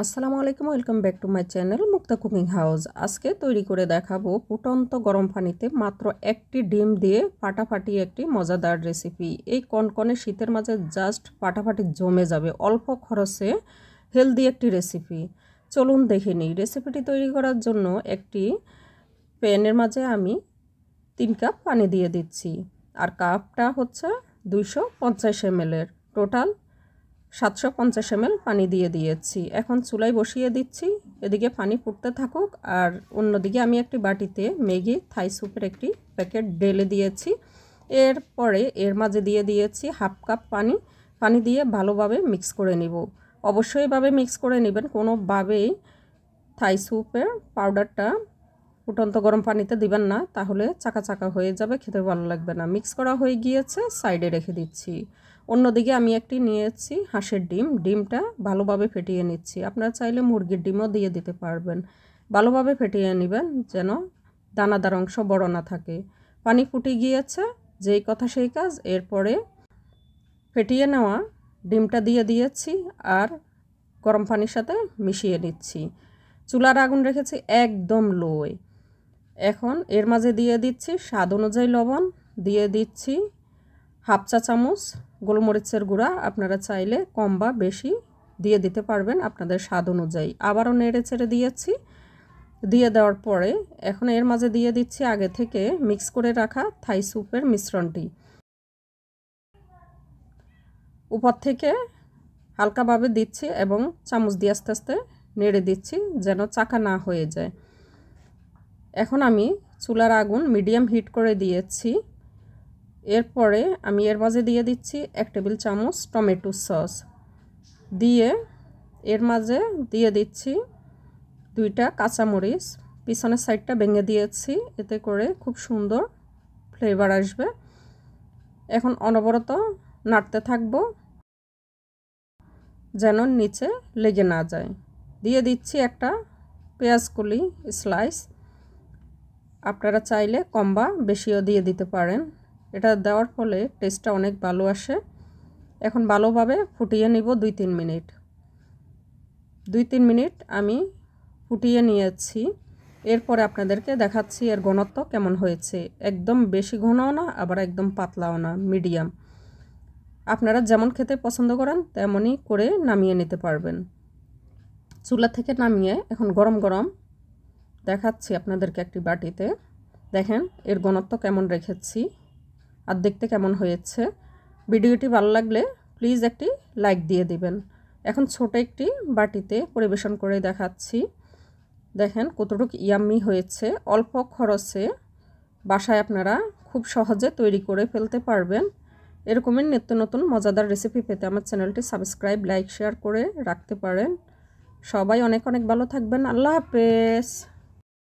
আসসালামু আলাইকুম, welcome back to my channel Mukta cooking house. আজকে তৈরি করে দেখাবো ফুটন্ত গরম পানিতে মাত্র একটি ডিম দিয়ে ফাটাফাটি একটি মজাদার রেসিপি। এই কনকনে শীতের মাঝে জাস্ট ফাটাফাটি জমে যাবে, অল্প খরচে হেলদি একটি রেসিপি। চলুন দেখে নিই। রেসিপিটি তৈরি করার জন্য একটি প্যানের মাঝে আমি 3 কাপ পানি দিয়ে দিচ্ছি, আর কাপটা হচ্ছে 250 ml এর। টোটাল 750 ml পানি দিয়ে দিয়েছি। এখন চুলায় বসিয়ে দিচ্ছি, এদিকে পানি ফুটতে থাকুক। আর অন্যদিকে আমি একটি বাটিতে ম্যাগি থাই স্যুপের একটি প্যাকেট ঢেলে দিয়েছি। এরপরে এর মাঝে দিয়ে দিয়েছি হাফ কাপ পানি দিয়ে ভালোভাবে মিক্স করে নিব। অবশ্যই এভাবে মিক্স করে নেবেন, কোনোভাবেই থাই স্যুপের পাউডারটা ফুটন্ত গরম পানিতে দিবেন না, তাহলে চাকা চাকা হয়ে যাবে, খেতে ভালো লাগবে না। মিক্স করা হয়ে গিয়েছে, সাইডে রেখে দিচ্ছি। অন্যদিকে আমি একটি নিয়েছি হাঁসের ডিমটা ভালোভাবে ফেটিয়ে নিচ্ছি। আপনারা চাইলে মুরগির ডিমও দিয়ে দিতে পারবেন। ভালোভাবে ফেটিয়ে নেবেন যেন দানাদার অংশ বড় না থাকে। পানি ফুটে গিয়েছে, যেই কথা সেই কাজ। এরপরে ফেটিয়ে নেওয়া ডিমটা দিয়ে দিয়েছি আর গরম পানির সাথে মিশিয়ে নিচ্ছি। চুলার আগুন রেখেছি একদম লোয়। এখন এর মাঝে দিয়ে দিচ্ছি স্বাদ অনুযায়ী লবণ, দিয়ে দিচ্ছি হাফ চা চামচ গোলমরিচের গুঁড়া। আপনারা চাইলে কম বা বেশি দিয়ে দিতে পারবেন আপনাদের স্বাদ অনুযায়ী। আবারও নেড়ে চেড়ে দিয়েছি। দিয়ে দেওয়ার পরে এখন এর মাঝে দিয়ে দিচ্ছি আগে থেকে মিক্স করে রাখা থাই স্যুপের মিশ্রণটি। উপর থেকে হালকাভাবে দিচ্ছি এবং চামচ দিয়ে আস্তে আস্তে নেড়ে দিচ্ছি যেন চাকা না হয়ে যায়। এখন আমি চুলার আগুন মিডিয়াম হিট করে দিয়েছি। এরপরে আমি এর মাঝে দিয়ে দিচ্ছি 1 টেবিল চামচ টমেটো সস, দিয়ে এর মাঝে দিয়ে দিচ্ছি 2টা কাঁচামরিচ, পিছনের সাইডটা ভেঙে দিয়েছি, এতে করে খুব সুন্দর ফ্লেভার আসবে। এখন অনবরত নাড়তে থাকবো যেন নিচে লেগে না যায়। দিয়ে দিচ্ছি একটা পেঁয়াজ কলি স্লাইস, আপনারা চাইলে কম বা বেশিও দিয়ে দিতে পারেন। এটা দেওয়ার ফলে টেস্টটা অনেক ভালো আসে। এখন ভালোভাবে ফুটিয়ে নিব 2-3 মিনিট। 2-3 মিনিট আমি ফুটিয়ে নিয়েছি। এরপরে আপনাদেরকে দেখাচ্ছি এর ঘনত্ব কেমন হয়েছে। একদম বেশি ঘনও না, আবার একদম পাতলাও না, মিডিয়াম। আপনারা যেমন খেতে পছন্দ করেন তেমনই করে নামিয়ে নিতে পারবেন। চুলা থেকে নামিয়ে এখন গরম গরম দেখাচ্ছি আপনাদেরকে একটি বাটিতে। দেখেন এর ঘনত্ব কেমন রেখেছি আর দেখতে কেমন হয়েছে। ভিডিওটি ভালো লাগলে প্লিজ একটি লাইক দিয়ে দিবেন। এখন ছোট একটি বাটিতে পরিবেশন করে দেখাচ্ছি। দেখেন কতটুকু ইয়াম্মি হয়েছে। অল্প খরচে বাসায় আপনারা খুব সহজে তৈরি করে ফেলতে পারবেন। এরকমই নিত্য নতুন মজাদার রেসিপি পেতে আমার চ্যানেলটি সাবস্ক্রাইব, লাইক, শেয়ার করে রাখতে পারেন। সবাই অনেক অনেক ভালো থাকবেন। আল্লাহ হাফেজ।